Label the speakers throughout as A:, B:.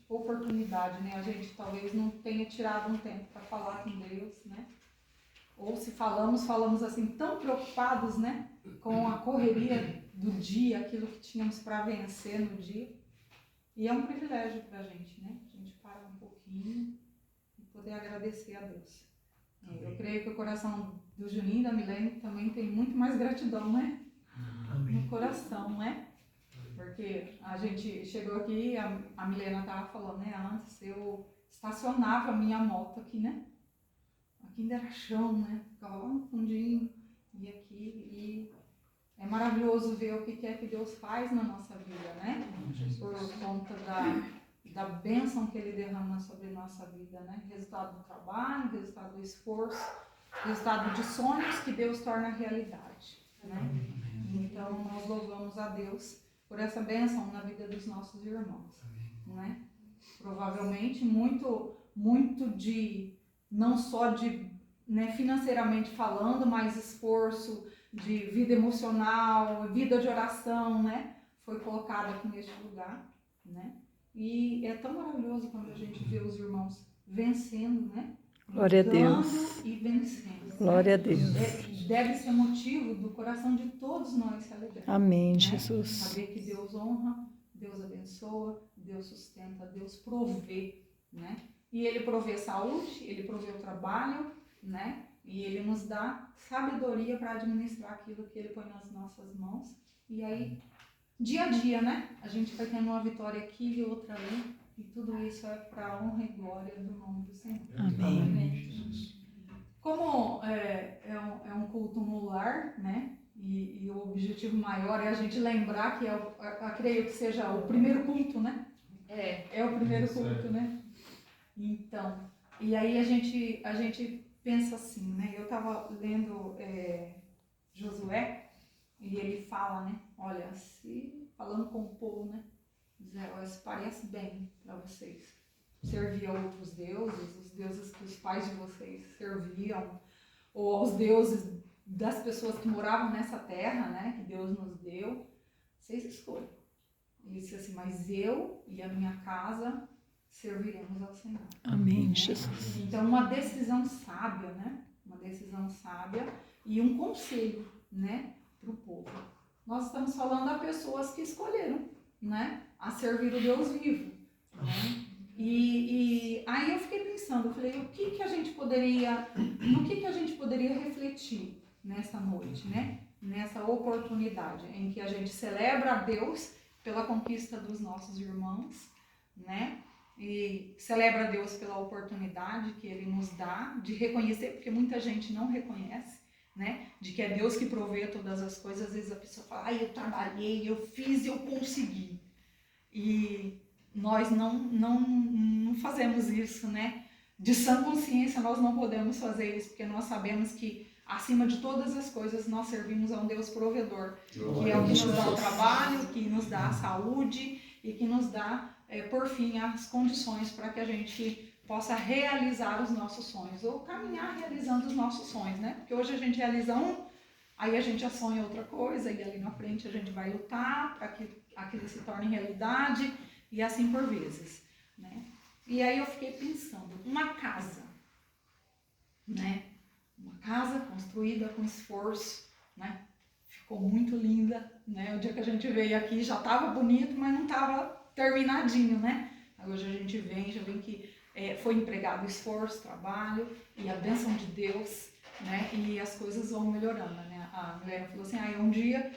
A: oportunidade, né? A gente talvez não tenha tirado um tempo para falar com Deus, né? Ou se falamos assim, tão preocupados, né? Com a correria do dia, aquilo que tínhamos para vencer no dia. E é um privilégio para a gente, né? A gente parar um pouquinho e poder agradecer a Deus. Eu creio que o coração do Juninho e da Milene também tem muito mais gratidão, né? No coração, né? Porque a gente chegou aqui, a Milena estava falando, né? Antes eu estacionava a minha moto aqui, né? Aqui ainda era chão, né? Ficava lá no fundinho e aqui. E é maravilhoso ver o que é que Deus faz na nossa vida, né? Por conta da bênção que Ele derrama sobre nossa vida, né? Resultado do trabalho, resultado do esforço, resultado de sonhos que Deus torna realidade, né? Então nós louvamos a Deus por essa bênção na vida dos nossos irmãos, né? Provavelmente muito de, não só de, né, financeiramente falando, mas esforço de vida emocional, vida de oração, né? Foi colocado aqui neste lugar, né? E é tão maravilhoso quando a gente vê os irmãos vencendo, né?
B: Glória a Deus.
A: E vencendo.
B: Glória,
A: né?
B: a Deus.
A: Deve ser motivo do coração de todos nós se alegrarmos.
B: Amém,
A: né?
B: Jesus.
A: Saber que Deus honra, Deus abençoa, Deus sustenta, Deus provê, né? E Ele provê saúde, Ele provê o trabalho, né? E Ele nos dá sabedoria para administrar aquilo que Ele põe nas nossas mãos. E aí, dia a dia, né? A gente vai tendo uma vitória aqui e outra ali. E tudo isso é para a honra e glória do nome do Senhor.
B: Amém.
A: Como é um culto no lar, né? E o objetivo maior é a gente lembrar que eu creio que seja o primeiro culto, né? É o primeiro culto, né? Então, e aí a gente pensa assim, né? Eu estava lendo Josué e ele fala, né? Olha, falando com o povo, né? Olha, se parece bem para vocês servir a outros deuses, os deuses que os pais de vocês serviam, ou aos deuses das pessoas que moravam nessa terra, né? Que Deus nos deu. Vocês escolhem. Ele disse assim, mas eu e a minha casa serviremos ao Senhor.
B: Amém,
A: né?
B: Jesus.
A: Então, uma decisão sábia, né? Uma decisão sábia e um conselho, né? Para o povo. Nós estamos falando a pessoas que escolheram, né? A servir o Deus vivo, né? E aí eu fiquei pensando, eu falei, no que a gente poderia refletir nessa noite, né? Nessa oportunidade em que a gente celebra a Deus pela conquista dos nossos irmãos, né? E celebra a Deus pela oportunidade que Ele nos dá de reconhecer, porque muita gente não reconhece, né? De que é Deus que provê todas as coisas. Às vezes a pessoa fala, eu trabalhei, eu fiz, eu consegui. E nós não fazemos isso, né? De sã consciência nós não podemos fazer isso, porque nós sabemos que acima de todas as coisas nós servimos a um Deus provedor, que é o que nos dá o trabalho, que nos dá a saúde e que nos dá, por fim, as condições para que a gente possa realizar os nossos sonhos, ou caminhar realizando os nossos sonhos, né? Porque hoje a gente realiza um, aí a gente já sonha outra coisa, e ali na frente a gente vai lutar para que aquilo se torne realidade, e assim por vezes, né? E aí eu fiquei pensando, uma casa, né? Uma casa construída com esforço, né? Ficou muito linda, né? O dia que a gente veio aqui já estava bonito, mas não estava terminadinho, né? Aí hoje a gente já vem que foi empregado esforço, trabalho e a bênção de Deus, né? E as coisas vão melhorando, né? A mulher falou assim, um dia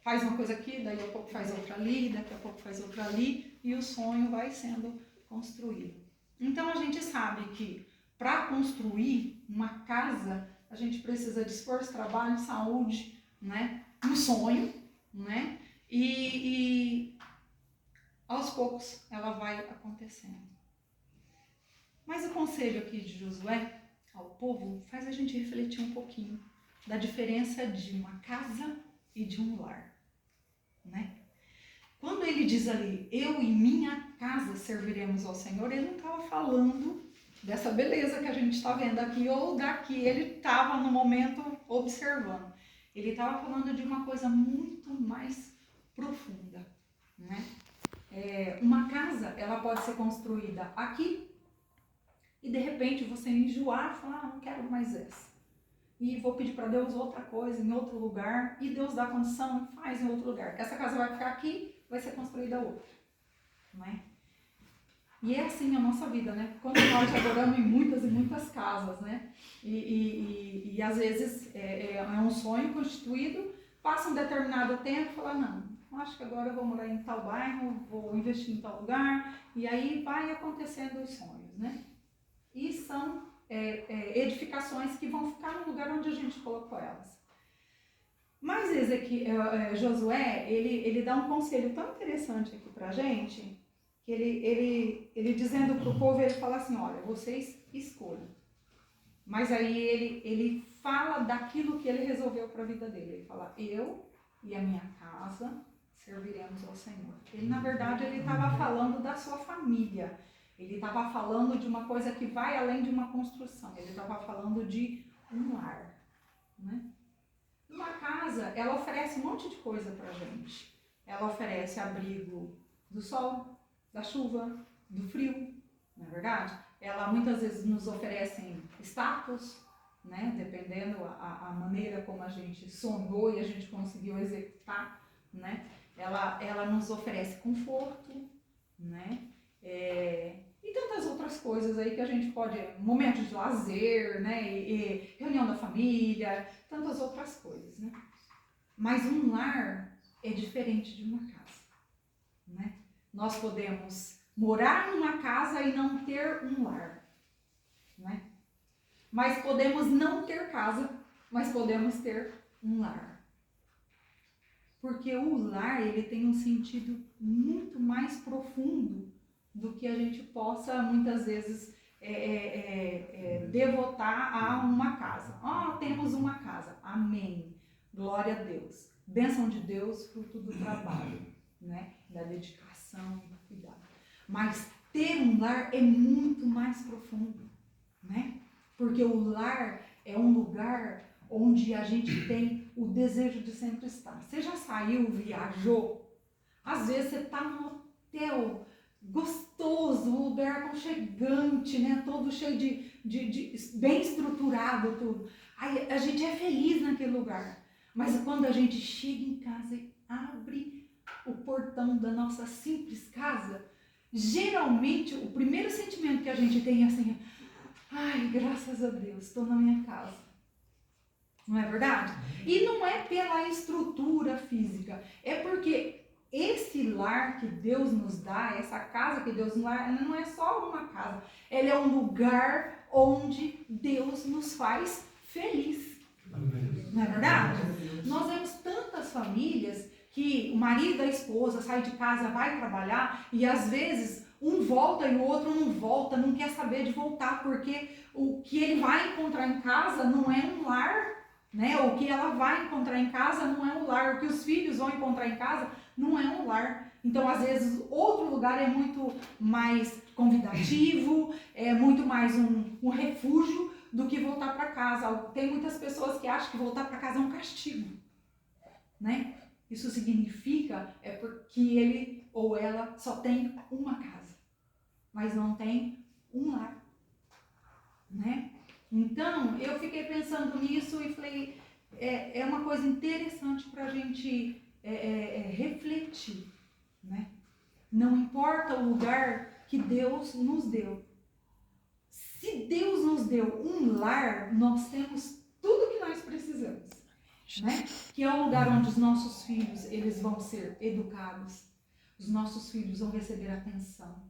A: faz uma coisa aqui, daí a pouco faz outra ali, daqui a pouco faz outra ali, e o sonho vai sendo construído. Então a gente sabe que para construir uma casa, a gente precisa de esforço, trabalho, saúde, né? Um sonho, né? E aos poucos ela vai acontecendo. Mas o conselho aqui de Josué ao povo faz a gente refletir um pouquinho da diferença de uma casa e de um lar, né? Quando ele diz ali, eu e minha casa serviremos ao Senhor, ele não estava falando dessa beleza que a gente está vendo aqui, ou daqui, ele estava no momento observando. Ele estava falando de uma coisa muito mais profunda, né? Uma casa, ela pode ser construída aqui e de repente você enjoar e falar, não quero mais essa. E vou pedir para Deus outra coisa em outro lugar, e Deus dá condição e faz em outro lugar. Essa casa vai ficar aqui, vai ser construída outra. Não é? E é assim a nossa vida, né? Quando nós já moramos em muitas e muitas casas, né? E às vezes é um sonho constituído, passa um determinado tempo e fala, não, acho que agora eu vou morar em tal bairro, vou investir em tal lugar, e aí vai acontecendo os sonhos, né? E são edificações que vão ficar no lugar onde a gente colocou elas. Mas Josué, ele dá um conselho tão interessante aqui pra gente, que ele dizendo para o povo, ele fala assim, olha, vocês escolhem. Mas aí ele fala daquilo que ele resolveu para a vida dele. Ele fala, eu e a minha casa serviremos ao Senhor. Ele, na verdade, ele estava falando da sua família. Ele estava falando de uma coisa que vai além de uma construção. Ele estava falando de um lar. Né? Uma casa, ela oferece um monte de coisa para a gente. Ela oferece abrigo do sol, da chuva, do frio, não é verdade? Ela muitas vezes nos oferece status, né? Dependendo a maneira como a gente sonhou e a gente conseguiu executar, né? Ela nos oferece conforto, né? E tantas outras coisas aí que a gente pode, momentos de lazer, né? E reunião da família, tantas outras coisas, né? Mas um lar é diferente de uma casa, né? Nós podemos morar numa casa e não ter um lar, né? Mas podemos não ter casa, mas podemos ter um lar. Porque o lar, ele tem um sentido muito mais profundo do que a gente possa, muitas vezes, devotar a uma casa. Temos uma casa. Amém. Glória a Deus. Bênção de Deus, fruto do trabalho, né? Da dedicação, do cuidado. Mas ter um lar é muito mais profundo, né? Porque o lar é um lugar onde a gente tem o desejo de sempre estar. Você já saiu, viajou? Às vezes você está num hotel gostoso, um lugar aconchegante, né? Todo cheio de bem estruturado, tudo. Aí a gente é feliz naquele lugar. Mas quando a gente chega em casa e abre o portão da nossa simples casa, geralmente o primeiro sentimento que a gente tem é assim, ai, graças a Deus, estou na minha casa. Não é verdade? E não é pela estrutura física, é porque esse lar que Deus nos dá, essa casa que Deus nos dá, ela não é só uma casa, ela é um lugar onde Deus nos faz feliz. Não é verdade? Nós vemos tantas famílias que o marido e a esposa saem de casa, vai trabalhar e às vezes um volta e o outro não volta, não quer saber de voltar, porque o que ele vai encontrar em casa não é um lar, né? O que ela vai encontrar em casa não é um lar, o que os filhos vão encontrar em casa não é um lar. Então, às vezes, outro lugar é muito mais convidativo, é muito mais um refúgio do que voltar para casa. Tem muitas pessoas que acham que voltar para casa é um castigo, né? Isso significa porque ele ou ela só tem uma casa, mas não tem um lar, né? Então, eu fiquei pensando nisso e falei, é uma coisa interessante para a gente refletir, né? Não importa o lugar que Deus nos deu. Se Deus nos deu um lar, nós temos tudo que nós precisamos, né? Que é um lugar onde os nossos filhos, eles vão ser educados, os nossos filhos vão receber atenção,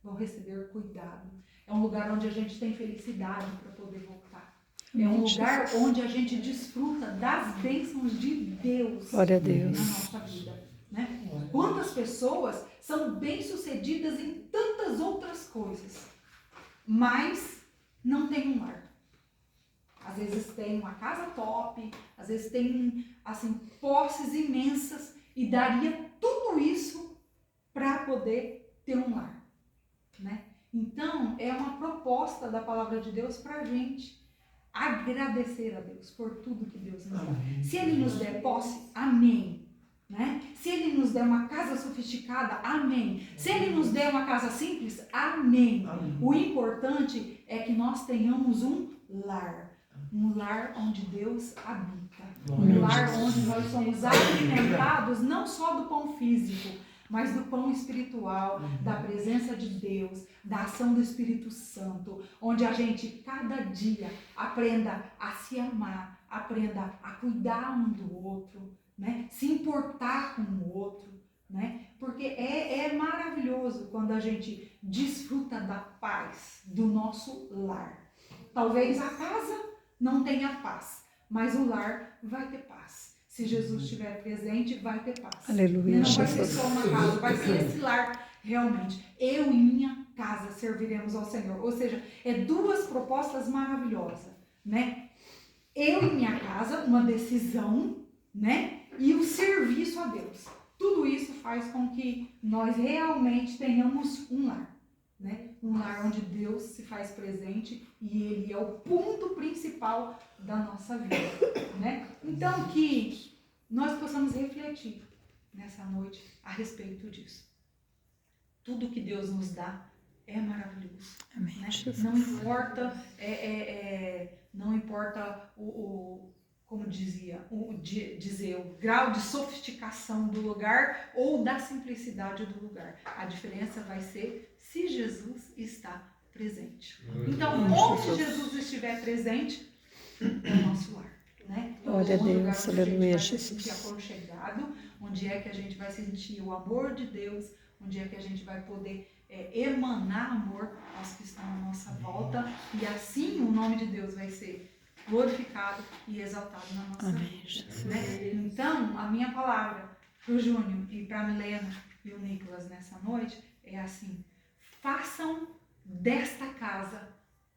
A: vão receber cuidado. É um lugar onde a gente tem felicidade para poder voltar. É um lugar onde a gente desfruta das bênçãos de Deus.
B: Glória a Deus.
A: Na nossa vida, né? Quantas pessoas são bem-sucedidas em tantas outras coisas, mas não tem um lar. Às vezes tem uma casa top, às vezes tem assim, posses imensas e daria tudo isso para poder ter um lar, né? Então, é uma proposta da palavra de Deus para a gente agradecer a Deus por tudo que Deus nos dá. Se Ele nos der posse, amém. né? Se Ele nos der uma casa sofisticada, amém. Se Ele nos der uma casa simples, amém. O importante é que nós tenhamos um lar onde Deus habita, um lar onde nós somos alimentados não só do pão físico, mas do pão espiritual, da presença de Deus, da ação do Espírito Santo, onde a gente cada dia aprenda a se amar, aprenda a cuidar um do outro, né? Se importar com o outro, né? Porque é maravilhoso quando a gente desfruta da paz do nosso lar. Talvez a casa não tenha paz, mas o lar vai ter paz. Se Jesus estiver presente, vai ter paz.
B: Aleluia,
A: não vai ser
B: Jesus.
A: só uma casa, vai ser esse lar realmente. Eu e minha casa serviremos ao Senhor. Ou seja, é duas propostas maravilhosas, né? Eu e minha casa, uma decisão, né? E o serviço a Deus. Tudo isso faz com que nós realmente tenhamos um lar, né? Um lar onde Deus se faz presente e Ele é o ponto principal da nossa vida, né? Então que nós possamos refletir nessa noite a respeito disso. Tudo que Deus nos dá é maravilhoso.
B: Amém,
A: Né?
B: Jesus.
A: Não importa, não importa como dizia, dizer o grau de sofisticação do lugar ou da simplicidade do lugar. A diferença vai ser se Jesus está presente. Então, onde Jesus estiver presente, é o nosso lar. Né?
B: Glória a Deus, aleluia,
A: Jesus. Se sentir
B: Jesus.
A: aconchegado, onde é que a gente vai sentir o amor de Deus, onde é que a gente vai poder emanar amor aos que estão à nossa volta, e assim o nome de Deus vai ser glorificado e exaltado na nossa
B: Amém,
A: vida. Né? Então, a minha palavra para o Júnior e para a Milena e o Nicolas nessa noite é assim: façam desta casa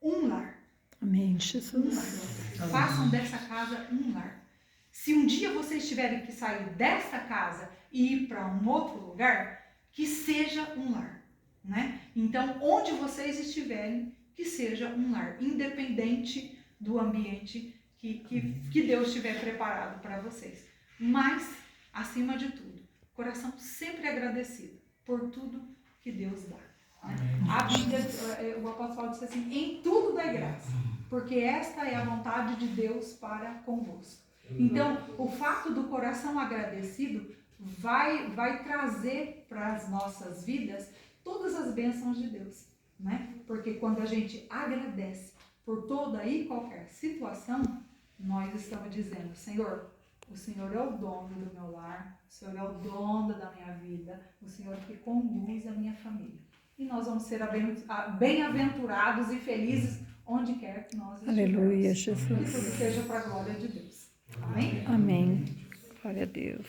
A: um lar.
B: Amém, Jesus.
A: Façam dessa casa um lar. Se um dia vocês tiverem que sair desta casa e ir para um outro lugar, que seja um lar, né? Então, onde vocês estiverem, que seja um lar, independente do ambiente que Deus tiver preparado para vocês. Mas, acima de tudo, coração sempre agradecido por tudo que Deus dá. Né? A Bíblia, o apóstolo Paulo disse assim: em tudo dai graça, porque esta é a vontade de Deus para convosco. Então, o fato do coração agradecido vai trazer para as nossas vidas todas as bênçãos de Deus, né? Porque quando a gente agradece por toda e qualquer situação, nós estamos dizendo: Senhor, o Senhor é o dono do meu lar, o Senhor é o dono da minha vida, o Senhor que conduz a minha família. E nós vamos ser bem-aventurados e felizes onde quer que nós estivermos.
B: Aleluia,
A: Que tudo
B: Jesus.
A: seja para a glória de Deus. Amém?
B: Amém. Glória a Deus.